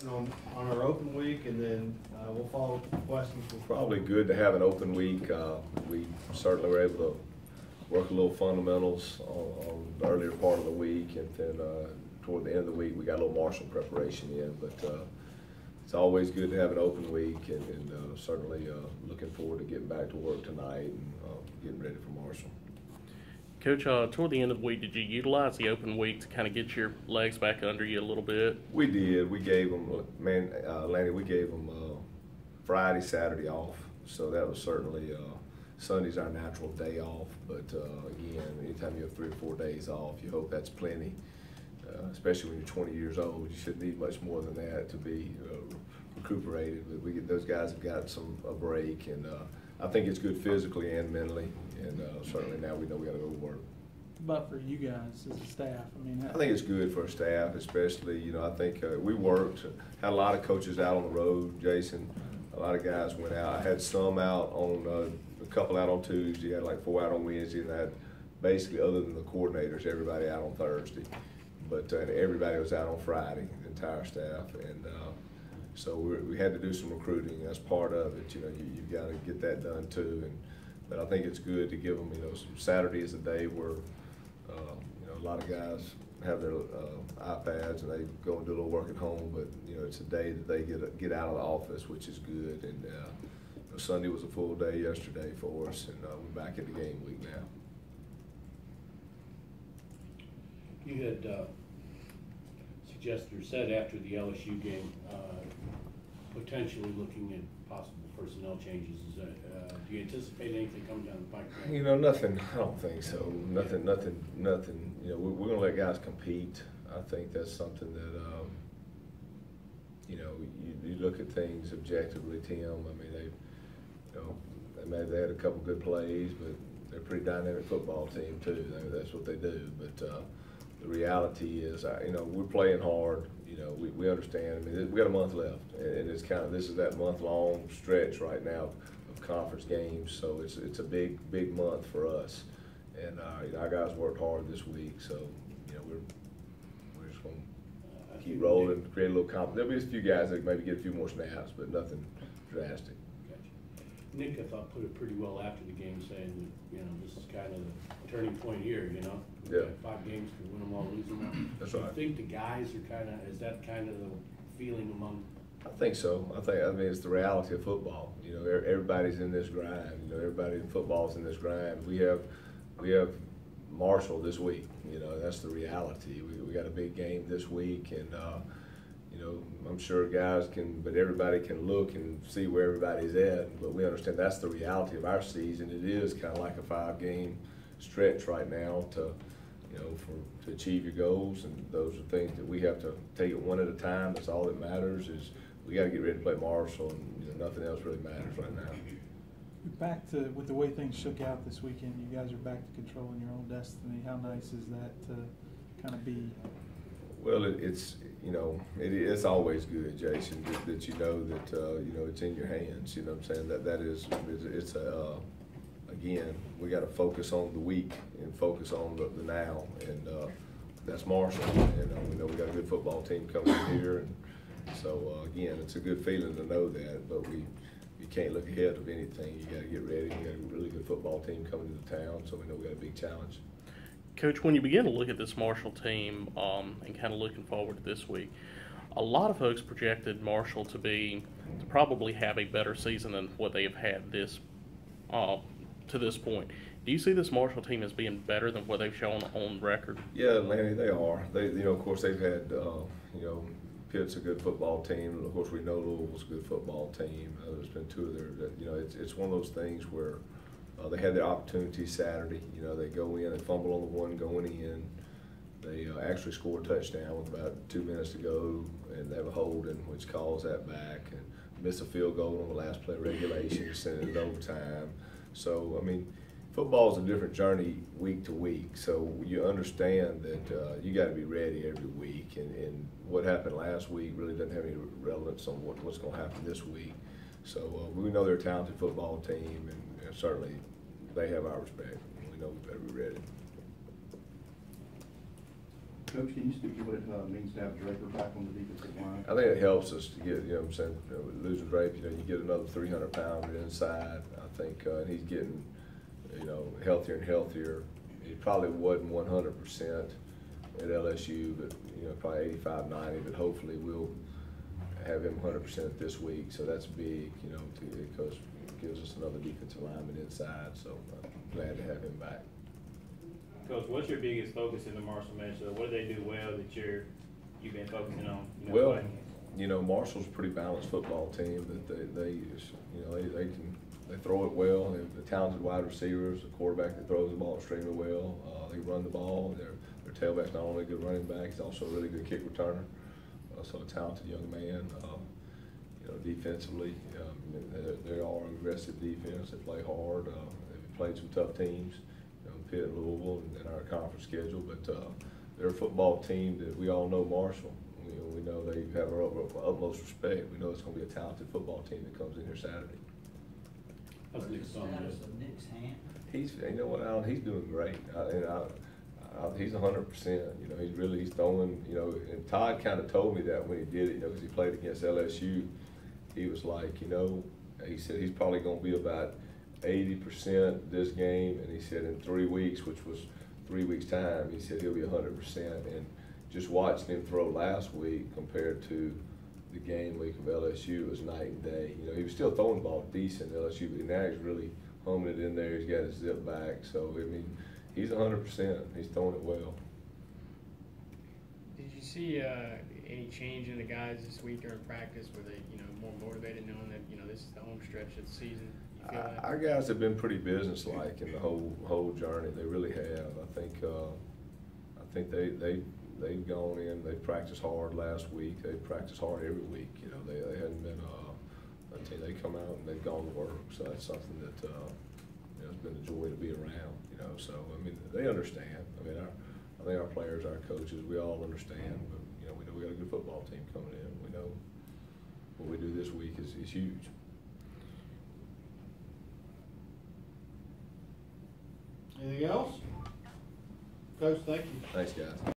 on our open week, and then we'll follow up with questions. Probably good to have an open week. We certainly were able to work a little fundamentals on the earlier part of the week, and then toward the end of the week we got a little Marshall preparation in. But it's always good to have an open week, and certainly looking forward to getting back to work tonight and getting ready for Marshall. Coach, toward the end of the week, did you utilize the open week to kind of get your legs back under you a little bit? We did. We gave them, Lanny, we gave them Friday, Saturday off. So that was certainly, Sunday's our natural day off. But again, anytime you have 3 or 4 days off, you hope that's plenty. Especially when you're 20 years old, you shouldn't need much more than that to be recuperated. But those guys have got a break, and I think it's good physically and mentally. And certainly now we know we got to go to work. But for you guys as a staff, I think it's good for a staff, especially, I think we worked, had a lot of coaches out on the road, Jason. A lot of guys went out. I had some out on, a couple out on Tuesday, I had like 4 out on Wednesday, and I had basically, other than the coordinators, everybody out on Thursday. But everybody was out on Friday, the entire staff. And so we had to do some recruiting. That's part of it. You've got to get that done too. But I think it's good to give them, Saturday is a day where, a lot of guys have their iPads and they go and do a little work at home. But it's a day that they get out of the office, which is good. And Sunday was a full day yesterday for us, and we're back in the game week now. You had suggested or said after the LSU game, potentially looking at possible personnel changes. Do you anticipate anything coming down the pipe? Nothing. I don't think so. Nothing. We're going to let guys compete. I think that's something that, you look at things objectively, Tim. They had a couple good plays, but they're a pretty dynamic football team too. That's what they do. But the reality is, we're playing hard. We understand. We got a month left, and it's this is that month-long stretch right now of conference games. So it's a big month for us, and our guys worked hard this week. So we're just going to keep rolling, create a little confidence. There'll be a few guys that maybe get a few more snaps, but nothing drastic. Nick, I thought, put it pretty well after the game, saying that this is kind of the turning point here. Yeah. 5 games to win them all, lose them all. That's Do right. you think the guys are is that kind of the feeling among? I think so. It's the reality of football. Everybody's in this grind. Everybody in football is in this grind. We have Marshall this week. That's the reality. We got a big game this week, and I'm sure guys but everybody can look and see where everybody's at. But we understand that's the reality of our season. It is kind of like a 5-game stretch right now to achieve your goals, and those are things that we have to take it one at a time. That's all that matters. Is we got to get ready to play Marshall, and nothing else really matters right now. back to with the way things shook out this weekend, you guys are back to controlling your own destiny. How nice is that to kind of be? Well, it's always good, Jason, that you know that it's in your hands. You know what I'm saying? It's again, we got to focus on the week and focus on the now, and that's Marshall. And we know we got a good football team coming in here, and so again, it's a good feeling to know that. But you can't look ahead of anything. You got to get ready. We got a really good football team coming to town, so we know we got a big challenge. Coach, when you begin to look at this Marshall team and kind of looking forward to this week, a lot of folks projected Marshall to probably have a better season than what they have had to this point. Do you see this Marshall team as being better than what they've shown on record? Yeah, Lanny, they are. Of course, they've had, Pitt's a good football team. Of course, we know Louisville's a good football team. There's been two of their, it's one of those things where they had their opportunity Saturday. They go in and fumble on the one going in. They actually score a touchdown with about 2 minutes to go, and they have a holding, which calls that back, and miss a field goal on the last play of regulation, send it to overtime. So, football is a different journey week to week. So you understand that you got to be ready every week, and what happened last week really doesn't have any relevance on what's going to happen this week. So we know they're a talented football team, and certainly they have our respect. We know we better be ready. Coach, can you speak to what it means to have Draper back on the defensive line? I think it helps us to get, you know what I'm saying, losing Drape, you know, you get another 300-pounder inside. I think and he's getting, you know, healthier and healthier. He probably wasn't 100% at LSU, but, you know, probably 85, 90, but hopefully we'll have him 100% this week. So that's big, you know, because it gives us another defensive lineman inside. So I'm glad to have him back. Coach, what's your biggest focus in the Marshall matchup? What do they do well that you've been focusing on? Well, you know, Marshall's a pretty balanced football team. That they you know, they throw it well. They have the talented wide receivers, a quarterback that throws the ball extremely well. They run the ball. Their tailback's not only a good running back, he's also a really good kick returner. So a talented young man. You know, defensively, they are an aggressive defense. They play hard. They've played some tough teams. Pitt and Louisville in our conference schedule, but they're a football team that we all know Marshall. We know they have our utmost respect. We know it's going to be a talented football team that comes in here Saturday. How's Nick's son doing? He's, you know what, Alan, he's doing great. He's 100%. You know, he's throwing. You know, and Todd kind of told me that when he did it. You know, because he played against LSU, he was like, you know, he said he's probably going to be about 80% this game, and he said in 3 weeks, which was 3 weeks' time, he said he'll be 100%. And just watching him throw last week compared to the game week of LSU was night and day. You know, he was still throwing the ball decent at LSU, but now he's really humming it in there. He's got his zip back. So, I mean, he's 100%. He's throwing it well. Did you see any change in the guys this week during practice? Were they, you know, more motivated knowing that, you know, this is the home stretch of the season? Our guys have been pretty businesslike in the whole journey. They really have. I think they've gone in. They practiced hard last week. They practiced hard every week. You know, they hadn't been a team. They come out and they've gone to work. So that's something that you know, it's been a joy to be around. You know, so I mean they understand. I mean I think our players, our coaches, we all understand. But you know, we know we got a good football team coming in. We know what we do this week is huge. Anything else? Coach, thank you. Thanks, guys.